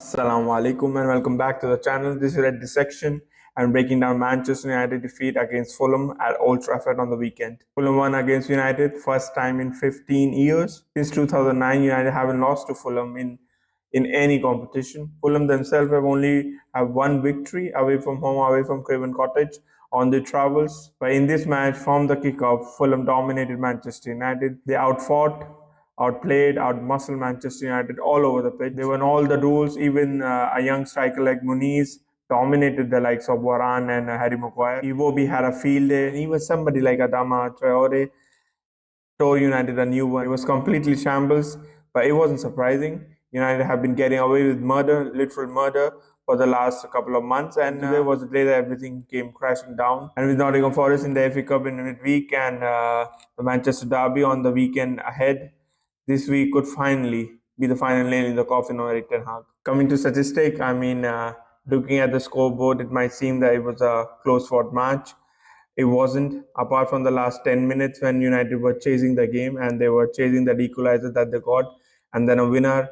Assalamu alaikum and welcome back to the channel. This is Red Dissection. I'm breaking down Manchester United defeat against Fulham at Old Trafford on the weekend. Fulham won against United first time in 15 years. Since 2009, United haven't lost to Fulham in any competition. Fulham themselves have only have one victory away from home, away from Craven Cottage on their travels. But in this match, from the kickoff, Fulham dominated Manchester United. They outfought, outplayed, outmuscled Manchester United all over the pitch. They won all the duels. Even a young striker like Muniz dominated the likes of Varane and Harry Maguire. IWOBI had a field day. And even somebody like Adama Traore tore United a new one. It was completely shambles, but it wasn't surprising. United have been getting away with murder, literal murder, for the last couple of months, and today was the day that everything came crashing down. And with Nottingham Forest in the FA Cup in midweek and the Manchester Derby on the weekend ahead, this week could finally be the final nail in the coffin of Eric Ten Hag. Coming to statistics, looking at the scoreboard, it might seem that it was a close-fought match. It wasn't, apart from the last 10 minutes when United were chasing the game and they were chasing that equalizer that they got, and then a winner.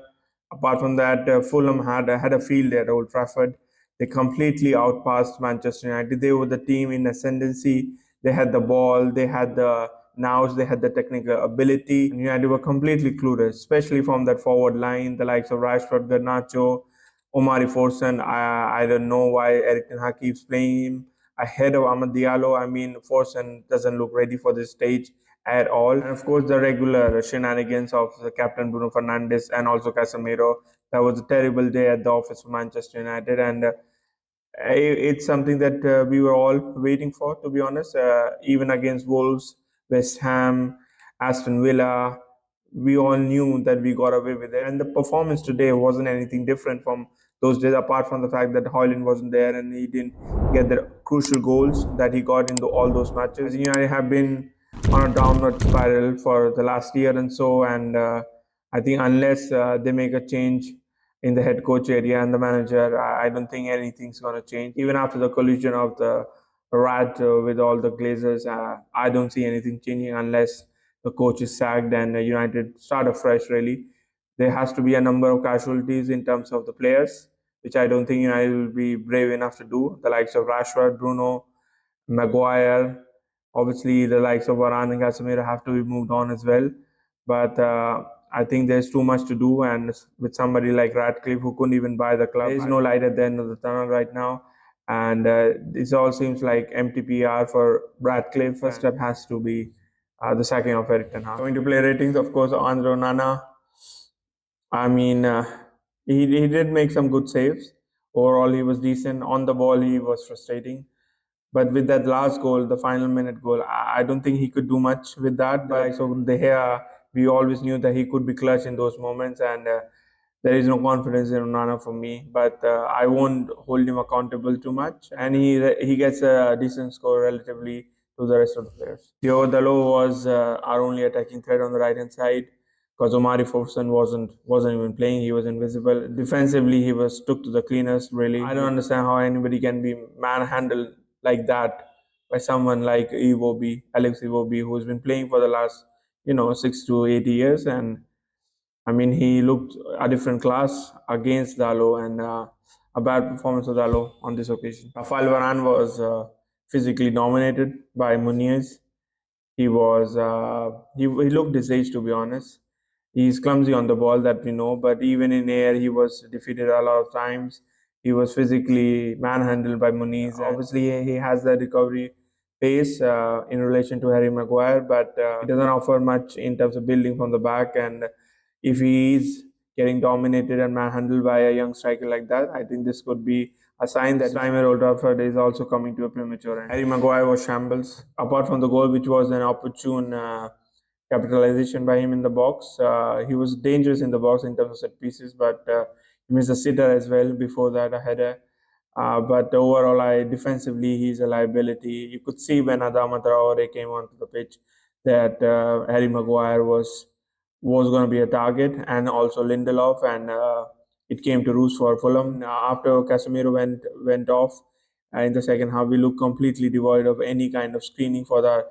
Apart from that, Fulham had a field day at Old Trafford. They completely outpassed Manchester United. They were the team in ascendancy. They had the ball, they had the nows, they had the technical ability. And United were completely clueless, especially from that forward line, the likes of Rashford, Garnacho, Omari Forson. I don't know why Eric Ten Hag keeps playing him ahead of Amad Diallo. Forson doesn't look ready for this stage at all. And of course, the regular shenanigans of the captain Bruno Fernandes and also Casemiro. That was a terrible day at the office for Manchester United, and it's something that we were all waiting for, to be honest. Even against Wolves, West Ham, Aston Villa, we all knew that we got away with it. And the performance today wasn't anything different from those days, apart from the fact that HOJLUND wasn't there and he didn't get the crucial goals that he got in all those matches. United have been on a downward spiral for the last year and so, and I think unless they make a change in the head coach area and the manager, I don't think anything's going to change. Even after the collision of the rat with all the Glazers, I don't see anything changing unless the coach is sacked and United start afresh, really. There has to be a number of casualties in terms of the players, which I don't think United will be brave enough to do. The likes of Rashford, Bruno, Maguire, obviously the likes of Varane and Casemiro have to be moved on as well. But I think there's too much to do, and with somebody like Radcliffe who couldn't even buy the club, there's no light at the end of the tunnel right now. And this all seems like empty PR for Radcliffe. First step has to be the sacking of Eric Ten Hag. Going to play ratings, of course, Andre Onana. He did make some good saves. Overall, he was decent. On the ball, he was frustrating. But with that last goal, the final minute goal, I don't think he could do much with that. But so we always knew that he could be clutch in those moments, and there is no confidence in Onana for me. But I won't hold him accountable too much, and he gets a decent score relatively to the rest of the players. Diogo Dalot was our only attacking threat on the right hand side, because Omari Forson wasn't even playing. He was invisible. Defensively, he was took to the cleanest, really. I don't understand how anybody can be manhandled like that by someone like Alex Iwobi, who's been playing for the last 6 to 8 years. And he looked a different class against Dalo, and a bad performance of Dalo on this occasion. Rafael Varane was physically dominated by Muniz. He was he looked his age, to be honest. He's clumsy on the ball, that we know, but even in air, he was defeated a lot of times. He was physically manhandled by Muniz. Obviously, he has the recovery pace in relation to Harry Maguire, but he doesn't offer much in terms of building from the back. And if he is getting dominated and manhandled by a young striker like that, I think this could be a sign that time at Old Trafford is also coming to a premature end. Harry Maguire was shambles. Apart from the goal, which was an opportune capitalization by him in the box, he was dangerous in the box in terms of set pieces, but he missed a sitter as well. Before that, a header. But overall, defensively, he's a liability. You could see when Adama Traore came onto the pitch that Harry Maguire was going to be a target, and also Lindelof, and it came to roost for Fulham. After Casemiro went off in the second half, we looked completely devoid of any kind of screening for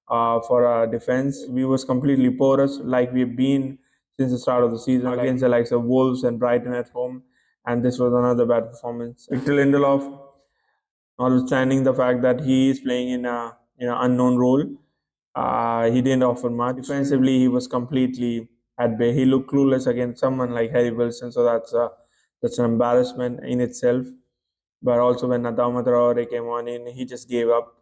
our defense. We was completely porous, like we've been since the start of the season, against the likes of Wolves and Brighton at home. and this was another bad performance. Victor Lindelof, notwithstanding the fact that he is playing in a unknown role, he didn't offer much. Defensively, he was completely at bay. He looked clueless against someone like Harry Wilson, so that's an embarrassment in itself. But also when Adama Traore came on in, he just gave up.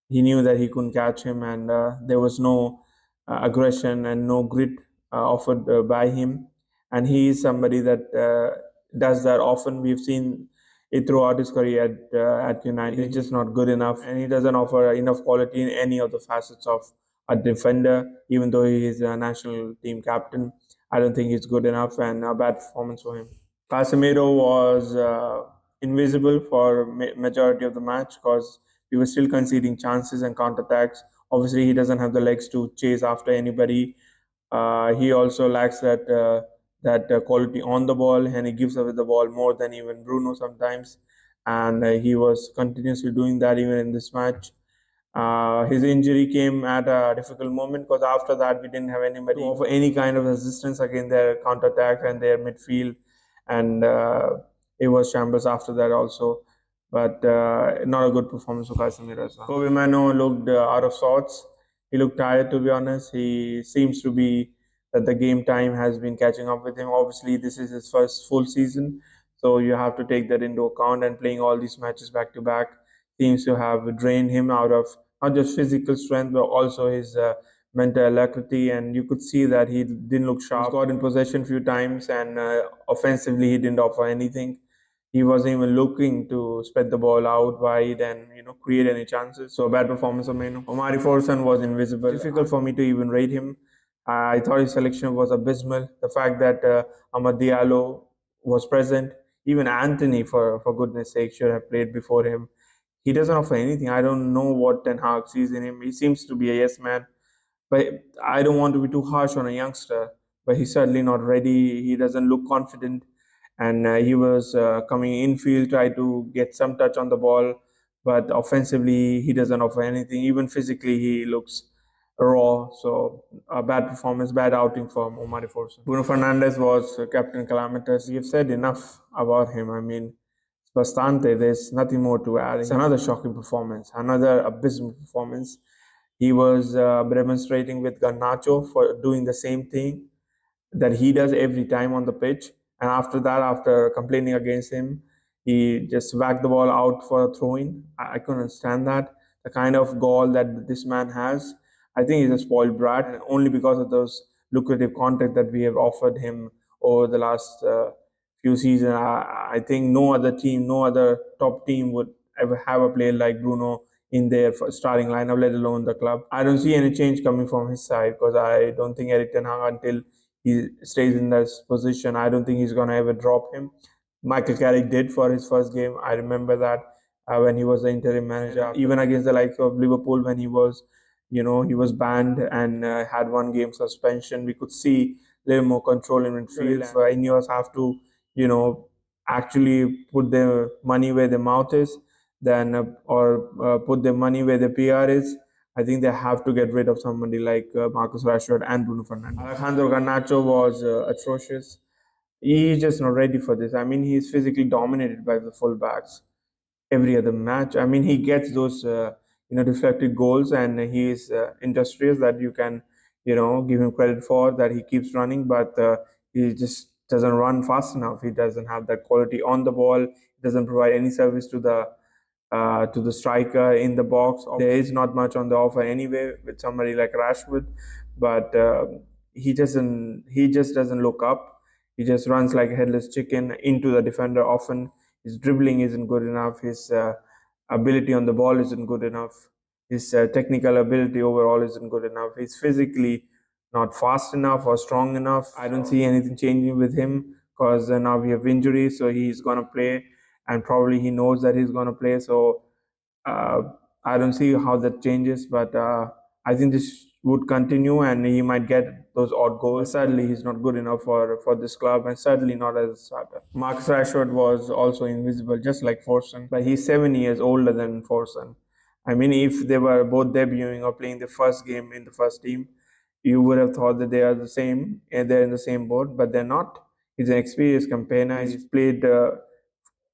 He knew that he couldn't catch him, and there was no aggression and no grit offered by him. And he is somebody that does that often. We've seen it throughout his career at United. He's just not good enough, and he doesn't offer enough quality in any of the facets of a defender. Even though he is a national team captain, I don't think he's good enough, and a bad performance for him. Casemiro was invisible for majority of the match because we were still conceding chances and counterattacks. Obviously, he doesn't have the legs to chase after anybody. He also lacks that quality on the ball, and he gives away the ball more than even Bruno sometimes. And he was continuously doing that even in this match. His injury came at a difficult moment because after that we didn't have anybody to offer any kind of resistance against their counterattack and their midfield, and it was shambles after that also. But not a good performance for Casemiro as well. Kobe Mano looked out of sorts. He looked tired, to be honest. He seems to be that the game time has been catching up with him. Obviously, this is his first full season, so you have to take that into account. And playing all these matches back to back seems to have drained him out of not just physical strength, but also his mental alacrity. And you could see that he didn't look sharp. He got in possession a few times, and offensively, he didn't offer anything. He wasn't even looking to spread the ball out wide and create any chances. So a bad performance of Meno. Omari Forson was invisible. Difficult for me to even rate him. I thought his selection was abysmal. The fact that Amad Diallo was present, even Anthony, for goodness sake, should have played before him. He doesn't offer anything. I don't know what Ten Hag sees in him. He seems to be a yes man, but I don't want to be too harsh on a youngster. But he's certainly not ready. He doesn't look confident, and he was coming infield, try to get some touch on the ball, but offensively he doesn't offer anything. Even physically, he looks raw. So a bad performance, bad outing from Omari Forson. Bruno Fernandes was captain calamitous. We've said enough about him. I mean, bastante. There's nothing more to add. It's another shocking performance, another abysmal performance. He was demonstrating with Garnacho for doing the same thing that he does every time on the pitch. And after that, after complaining against him, he just whacked the ball out for a throw-in. I couldn't understand that. The kind of gall that this man has, I think he's a spoiled brat, and only because of those lucrative contracts that we have offered him over the last few seasons. I think no other team, no other top team would ever have a player like Bruno in their starting lineup, let alone the club. I don't see any change coming from his side because I don't think Erik Ten Hag, until he stays in this position, I don't think he's going to ever drop him. Michael Carrick did for his first game. I remember that when he was the interim manager, even against the likes of Liverpool, when he was, he was banned and had one game suspension. We could see a little more control in midfield. So Ineos have to, actually put their money where their mouth is, then or put their money where their PR is. I think they have to get rid of somebody like Marcus Rashford and Bruno Fernandes. Alejandro Garnacho was atrocious. He's just not ready for this. I mean, he's physically dominated by the fullbacks every other match. I mean, he gets those deflected goals, and he is industrious, that you can give him credit for, that he keeps running, but he just doesn't run fast enough. He doesn't have that quality on the ball. He doesn't provide any service to the striker in the box. There is not much on the offer anyway with somebody like Rashford, but he just doesn't look up. He just runs like a headless chicken into the defender often. His dribbling isn't good enough. His ability on the ball isn't good enough. His technical ability overall isn't good enough. He's physically not fast enough or strong enough. I don't see anything changing with him because now we have injuries, so he's going to play, and probably he knows that he's going to play. So I don't see how that changes, but I think this would continue, and he might get those odd goals. Sadly, he's not good enough for this club, and certainly not as a starter. Marcus Rashford was also invisible, just like Forson, but he's 7 years older than Forson. I mean, if they were both debuting or playing the first game in the first team, you would have thought that they are the same, and they're in the same boat, but they're not. He's an experienced campaigner. He's played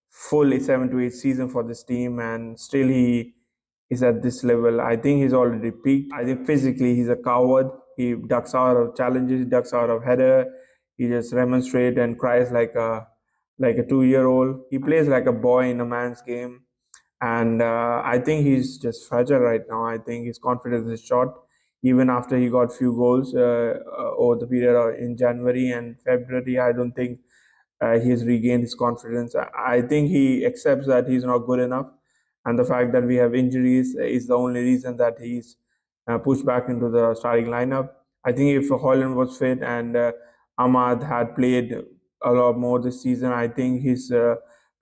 full 7 to 8 season for this team, and still he is at this level. I think he's already peaked. I think physically he's a coward. He ducks out of challenges, he ducks out of header. He just remonstrates and cries like a 2 year old. He plays like a boy in a man's game, and I think he's just fragile right now. I think his confidence is shot. Even after he got few goals over the period in January and February, I don't think he's regained his confidence. I think he accepts that he's not good enough, and the fact that we have injuries is the only reason that he's pushed back into the starting lineup. I think if HOJLUND was fit and Ahmad had played a lot more this season, I think his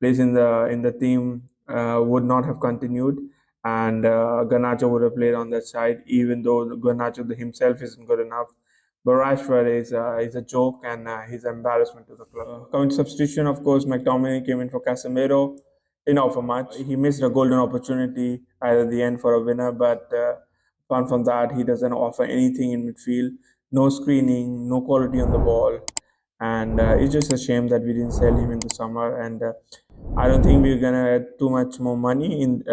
place in the team would not have continued, and Garnacho would have played on that side, even though Garnacho himself isn't good enough. But Rashford is a joke, and he's an embarrassment to the club. Coming to substitution, of course, McTominay came in for Casemiro. Didn't offer much. He missed a golden opportunity at the end for a winner, but apart from that, he doesn't offer anything in midfield. No screening, no quality on the ball, and it's just a shame that we didn't sell him in the summer. And I don't think we're gonna add too much more money in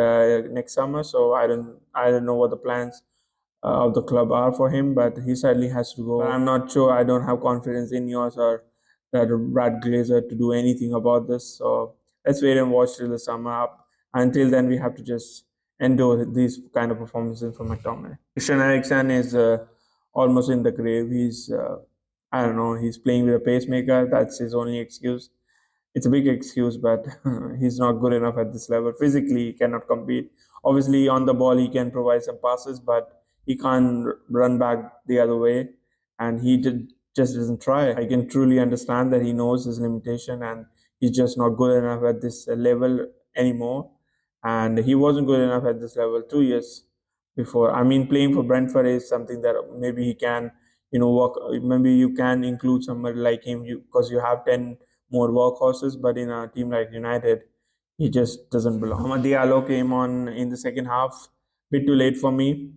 next summer. So I don't know what the plans of the club are for him, but he certainly has to go. But I'm not sure. I don't have confidence in yours or that Brad Glazer to do anything about this. So let's wait and watch till the summer up. Until then, we have to just endure these kind of performances from McTominay. Christian Eriksen is almost in the grave. I don't know, he's playing with a pacemaker. That's his only excuse. It's a big excuse, but he's not good enough at this level. Physically, he cannot compete. Obviously, on the ball, he can provide some passes, but he can't run back the other way, and just doesn't try. I can truly understand that he knows his limitation, and he's just not good enough at this level anymore. And he wasn't good enough at this level 2 years before. I mean, playing for Brentford is something that maybe he can, work. Maybe you can include somebody like him, because you have 10 more workhorses, but in a team like United, he just doesn't belong. Amad Diallo came on in the second half, bit too late for me.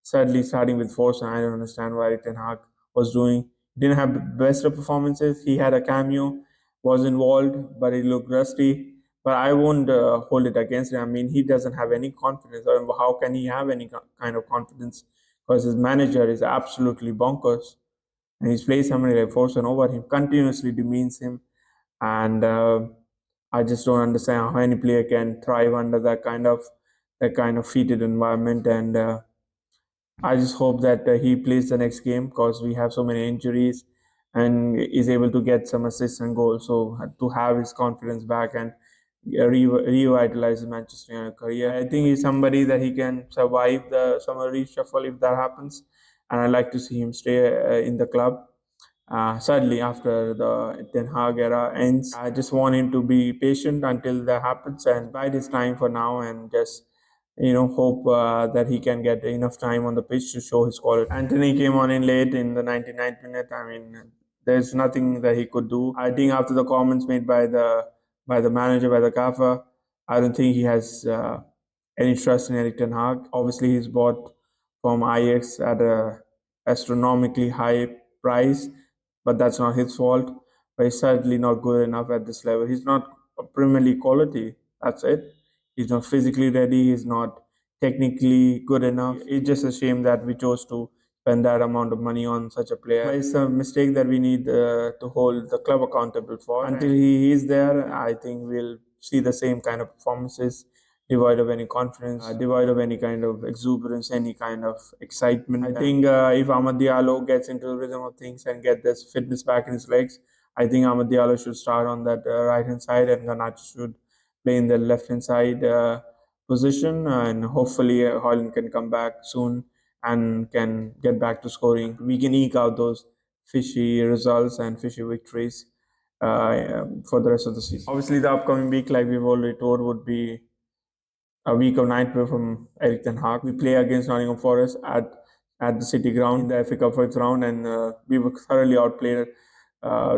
Sadly, starting with force, and I don't understand why Ten Hag was doing. Didn't have the best of performances. He had a cameo, was involved, but he looked rusty. But I won't hold it against him. I mean, he doesn't have any confidence. How can he have any kind of confidence? Because his manager is absolutely bonkers, and he's played somebody like Forson over him, continuously demeans him, and I just don't understand how any player can thrive under that kind of heated environment. And I just hope that he plays the next game, because we have so many injuries, and is able to get some assists and goals. So to have his confidence back and revitalize the Manchester United career, I think he's somebody that he can survive the summer reshuffle if that happens, and I'd like to see him stay in the club. Sadly, after the Ten Hag era ends, I just want him to be patient until that happens and bide his time for now, and just hope that he can get enough time on the pitch to show his quality. Anthony came on in late in the 99th minute. I mean, there's nothing that he could do. I think after the comments made by the manager, by the gaffer, I don't think he has any trust in Erik Ten Hag. Obviously, he's bought from Ajax at a astronomically high price, but that's not his fault. But he's certainly not good enough at this level. He's not a Premier League quality. That's it. He's not physically ready. He's not technically good enough. It's just a shame that we chose to spend that amount of money on such a player. But it's a mistake that we need to hold the club accountable for. Until he is there, I think we'll see the same kind of performances, devoid of any confidence, devoid of any kind of exuberance, any kind of excitement. I think if Amad Diallo gets into the rhythm of things and get this fitness back in his legs, I think Amad Diallo should start on that right hand side, and Garnacho should play in the left hand side position, and hopefully HOJLUND can come back soon and can get back to scoring. We can eke out those fishy results and fishy victories for the rest of the season. Obviously, the upcoming week, like we've already told, would be a week of nightmare from Erik Ten Hag. We play against Nottingham Forest at the City Ground in the FA Cup fifth round, and we were thoroughly outplayed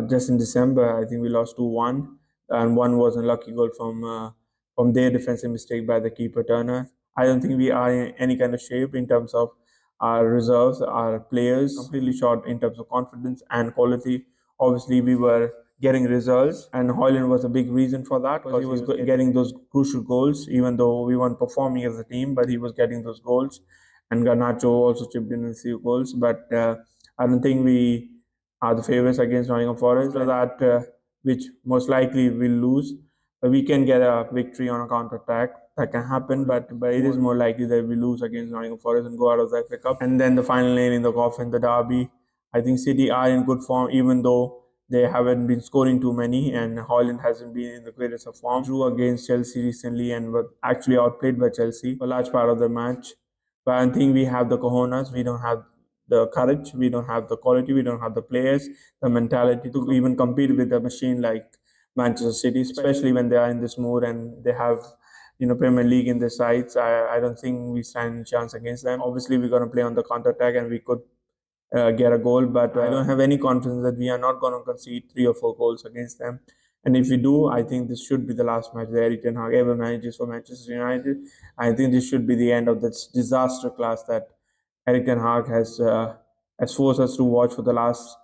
just in December. I think we lost 2-1, and one was a lucky goal from their defensive mistake by the keeper Turner. I don't think we are in any kind of shape in terms of our reserves, our players, completely short in terms of confidence and quality. Obviously, we were getting results, and HOJLUND was a big reason for that because he was getting those crucial goals. Even though we weren't performing as a team, but he was getting those goals, and Garnacho also chipped in a few goals. But I don't think we are the favorites against Nottingham Forest. So that which most likely we'll lose. But we can get a victory on a counter attack. That can happen, but it is more likely that we lose against Nottingham Forest and go out of the FA Cup. And then the final nail in the coffin, the derby. I think City are in good form, even though they haven't been scoring too many, and HOJLUND hasn't been in the greatest of form. Drew against Chelsea recently and were actually outplayed by Chelsea for a large part of the match. But I think we have the cojones. We don't have the courage. We don't have the quality. We don't have the players, the mentality to even compete with a machine like Manchester City, especially when they are in this mood and they have Premier League in their sights. I don't think we stand a chance against them. Obviously, we're going to play on the counter attack and we could get a goal, but I don't have any confidence that we are not going to concede 3 or 4 goals against them. And if we do, I think this should be the last match that Erik ten Hag ever manages for Manchester United. I think this should be the end of this disaster class that Erik ten Hag has forced us to watch for the last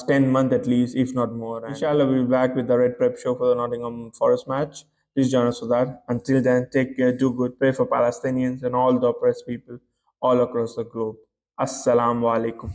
10 months at least, if not more. And inshallah, we'll be back with the Red Prep show for the Nottingham Forest match. Please join us for that. Until then, take care, do good, pray for Palestinians and all the oppressed people all across the globe. Assalamu alaikum.